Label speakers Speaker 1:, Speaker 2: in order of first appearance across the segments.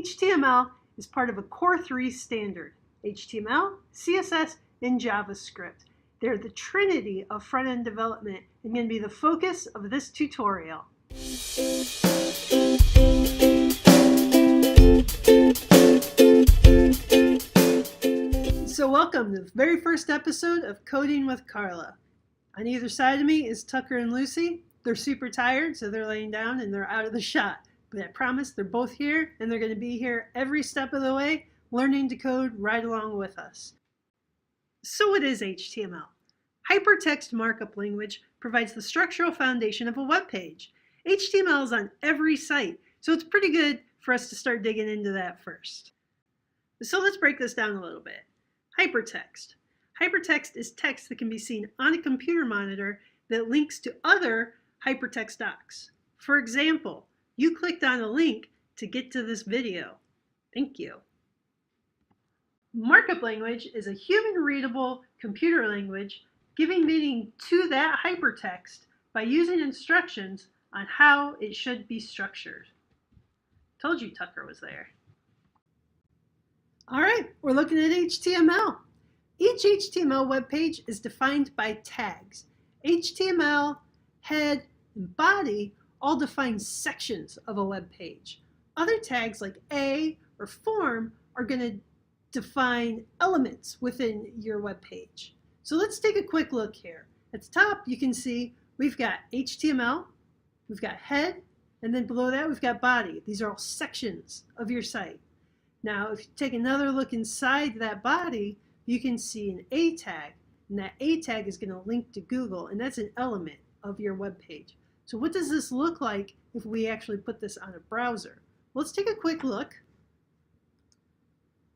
Speaker 1: HTML is part of a Core 3 standard. HTML, CSS, and JavaScript. They're the trinity of front-end development and going to be the focus of this tutorial. So welcome to the very first episode of Coding with Carla. On either side of me is Tucker and Lucy. They're super tired, so they're laying down and they're out of the shot. But I promise they're both here, and they're going to be here every step of the way, learning to code right along with us. So what is HTML? Hypertext Markup Language provides the structural foundation of a web page. HTML is on every site, so it's pretty good for us to start digging into that first. So let's break this down a little bit. Hypertext. Hypertext is text that can be seen on a computer monitor that links to other hypertext docs. For example, you clicked on a link to get to this video. Thank you. Markup language is a human-readable computer language giving meaning to that hypertext by using instructions on how it should be structured. Told you Tucker was there. All right, we're looking at HTML. Each HTML web page is defined by tags. HTML, head, and body all define sections of a web page. Other tags like A or form are going to define elements within your web page. So let's take a quick look here. At the top, you can see we've got HTML, we've got head, and then below that we've got body. These are all sections of your site. Now, if you take another look inside that body, you can see an A tag, and that A tag is going to link to Google, and that's an element of your web page. So what does this look like if we actually put this on a browser? Let's take a quick look.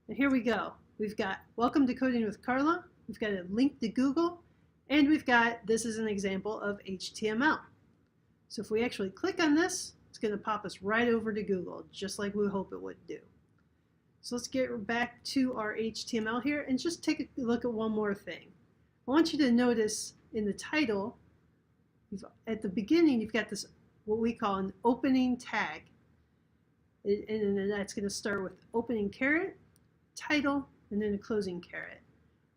Speaker 1: And here we go. We've got Welcome to Coding with Carla. We've got a link to Google, and we've got, this is an example of HTML. So if we actually click on this, it's going to pop us right over to Google, just like we hope it would do. So let's get back to our HTML here and just take a look at one more thing. I want you to notice in the title, at the beginning, you've got this, what we call an opening tag. And that's going to start with opening caret, title, and then a closing caret.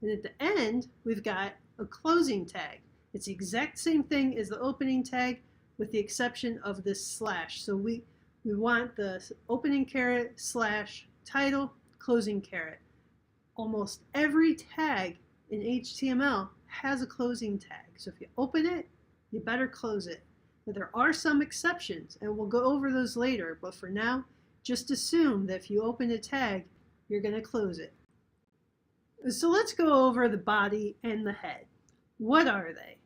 Speaker 1: And at the end, we've got a closing tag. It's the exact same thing as the opening tag with the exception of this slash. So we want the opening caret slash title, closing caret. Almost every tag in HTML has a closing tag. So if you open it, you better close it. Now, there are some exceptions, and we'll go over those later, but for now, just assume that if you open a tag, you're going to close it. So let's go over the body and the head. What are they?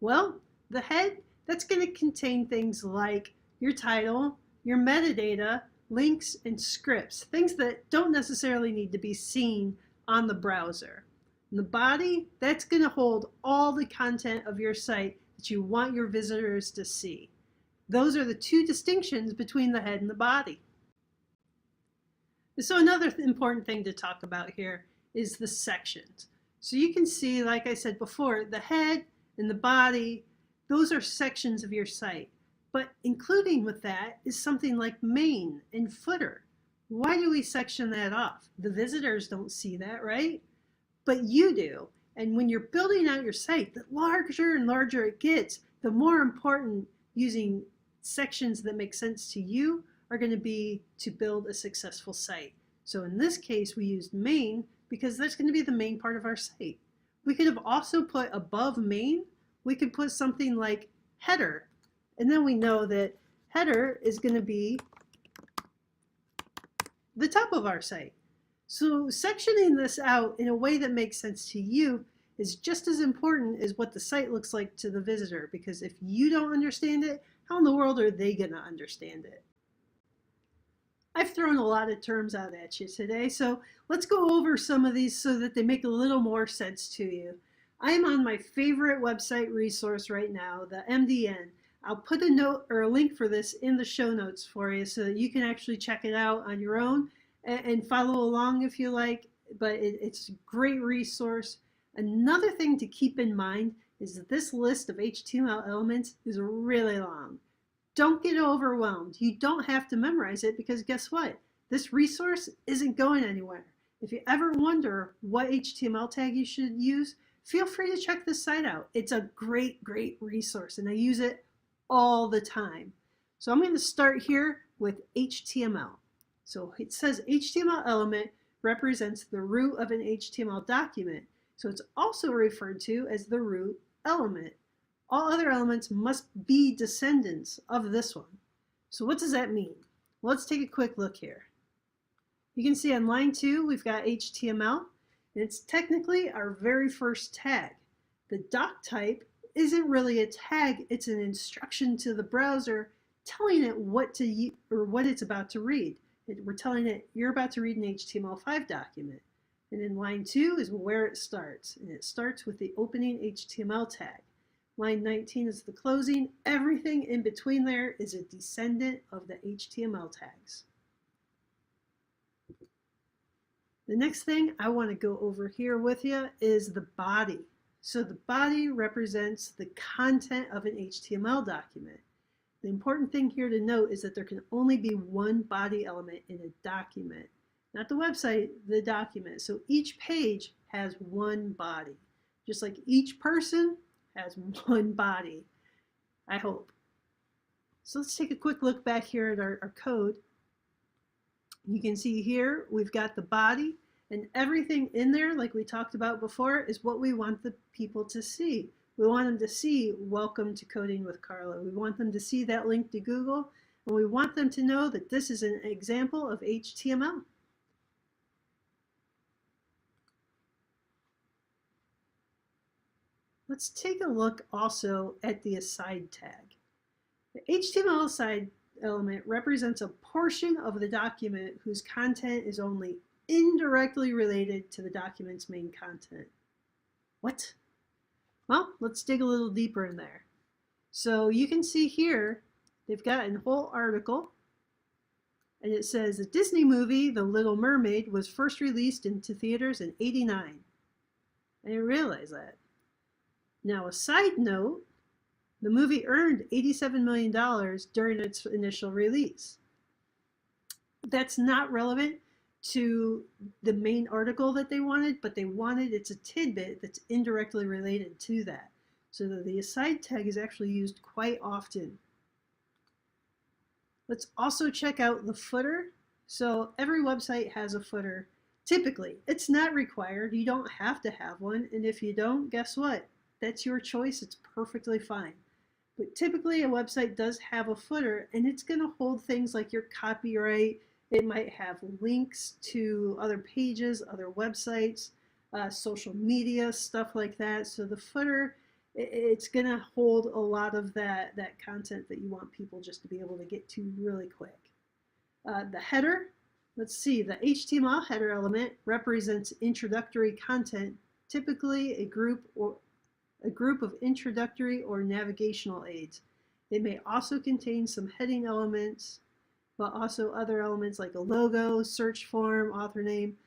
Speaker 1: Well, the head, that's going to contain things like your title, your metadata, links, and scripts, things that don't necessarily need to be seen on the browser. And the body, that's going to hold all the content of your site that you want your visitors to see. Those are the two distinctions between the head and the body. So another important thing to talk about here is the sections. So you can see, like I said before, the head and the body, those are sections of your site. But including with that is something like main and footer. Why do we section that off? The visitors don't see that, right? But you do. And when you're building out your site, the larger and larger it gets, the more important using sections that make sense to you are going to be to build a successful site. So in this case, we used main because that's going to be the main part of our site. We could have also put above main, we could put something like header. And then we know that header is going to be the top of our site. So sectioning this out in a way that makes sense to you is just as important as what the site looks like to the visitor, because if you don't understand it, how in the world are they going to understand it? I've thrown a lot of terms out at you today, so let's go over some of these so that they make a little more sense to you. I'm on my favorite website resource right now, the MDN. I'll put a note or a link for this in the show notes for you so that you can actually check it out on your own and follow along if you like, but it's a great resource. Another thing to keep in mind is that this list of HTML elements is really long. Don't get overwhelmed. You don't have to memorize it because guess what? This resource isn't going anywhere. If you ever wonder what HTML tag you should use, feel free to check this site out. It's a great, great resource, and I use it all the time. So I'm going to start here with HTML. So it says HTML element represents the root of an HTML document. So it's also referred to as the root element. All other elements must be descendants of this one. So what does that mean? Well, let's take a quick look here. You can see on line 2, we've got HTML, and it's technically our very first tag. The doc type isn't really a tag, it's an instruction to the browser telling it what to or what it's about to read. We're telling it you're about to read an HTML5 document. And in line 2 is where it starts, and it starts with the opening HTML tag. Line 19 is the closing. Everything in between there is a descendant of the HTML tags. The next thing I want to go over here with you is the body. So the body represents the content of an HTML document. The important thing here to note is that there can only be one body element in a document. Not the website, the document. So each page has one body. Just like each person has one body, I hope. So let's take a quick look back here at our code. You can see here we've got the body, and everything in there, like we talked about before, is what we want the people to see. We want them to see "Welcome to Coding with Carla." We want them to see that link to Google, and we want them to know that this is an example of HTML. Let's take a look also at the aside tag. The HTML aside element represents a portion of the document whose content is only indirectly related to the document's main content. What? Well, let's dig a little deeper in there. So you can see here, they've got a whole article, and it says the Disney movie, The Little Mermaid, was first released into theaters in '89. I didn't realize that. Now, a side note, the movie earned $87 million during its initial release. That's not relevant to the main article that they wanted, but they wanted, it's a tidbit that's indirectly related to that. So the aside tag is actually used quite often. Let's also check out the footer. So every website has a footer. Typically, it's not required. You don't have to have one. And if you don't, guess what? That's your choice. It's perfectly fine. But typically a website does have a footer, and it's going to hold things like your copyright. It might have links to other pages, other websites, social media, stuff like that. So the footer, it's going to hold a lot of that content that you want people just to be able to get to really quick. The header, let's see, the HTML header element represents introductory content, typically a group of introductory or navigational aids. They may also contain some heading elements, but also other elements like a logo, search form, author name.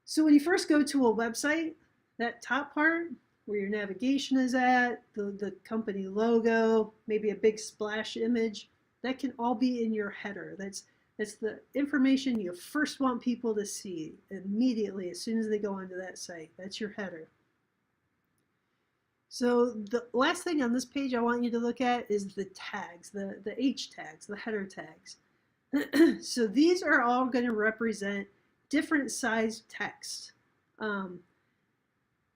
Speaker 1: So when you first go to a website, that top part where your navigation is at, the company logo, maybe a big splash image, that can all be in your header. That's the information you first want people to see immediately as soon as they go onto that site. That's your header. So the last thing on this page I want you to look at is the tags, the H tags, the header tags. So these are all going to represent different sized text. The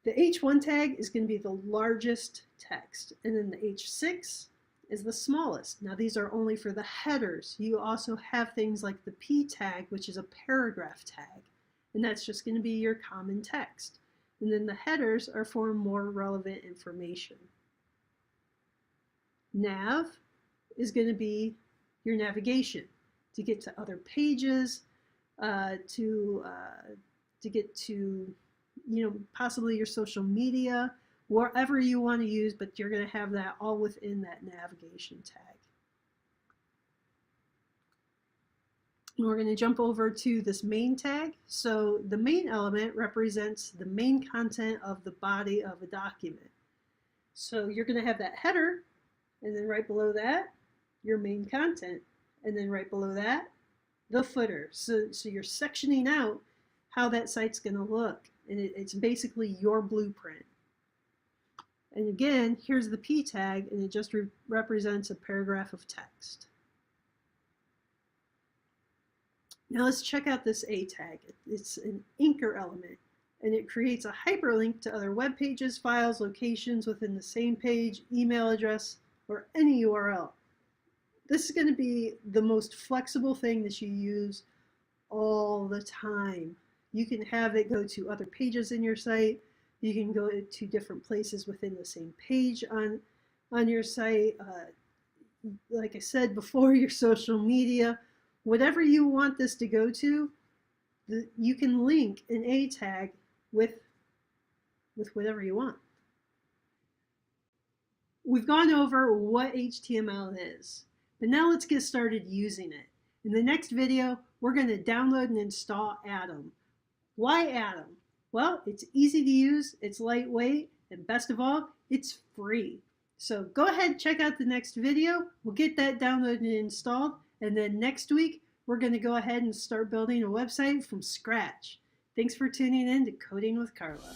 Speaker 1: H1 tag is going to be the largest text, and then the H6 is the smallest. Now these are only for the headers. You also have things like the P tag, which is a paragraph tag, and that's just going to be your common text. And then the headers are for more relevant information. Nav is going to be your navigation to get to other pages, to get to, possibly your social media, wherever you want to use, but you're going to have that all within that navigation tag. And we're going to jump over to this main tag. So the main element represents the main content of the body of a document. So you're going to have that header, and then right below that, your main content. And then right below that, the footer. So you're sectioning out how that site's going to look. And it's basically your blueprint. And again, here's the P tag, and it just represents a paragraph of text. Now let's check out this A tag. It's an anchor element, and it creates a hyperlink to other web pages, files, locations within the same page, email address, or any URL. This is going to be the most flexible thing that you use all the time. You can have it go to other pages in your site. You can go to different places within the same page on your site. Like I said before, your social media. Whatever you want this to go to, you can link an A tag with whatever you want. We've gone over what HTML is, but now let's get started using it. In the next video, we're going to download and install Atom. Why Atom? Well, it's easy to use, it's lightweight, and best of all, it's free. So go ahead, check out the next video. We'll get that downloaded and installed. And then next week, we're going to go ahead and start building a website from scratch. Thanks for tuning in to Coding with Carla.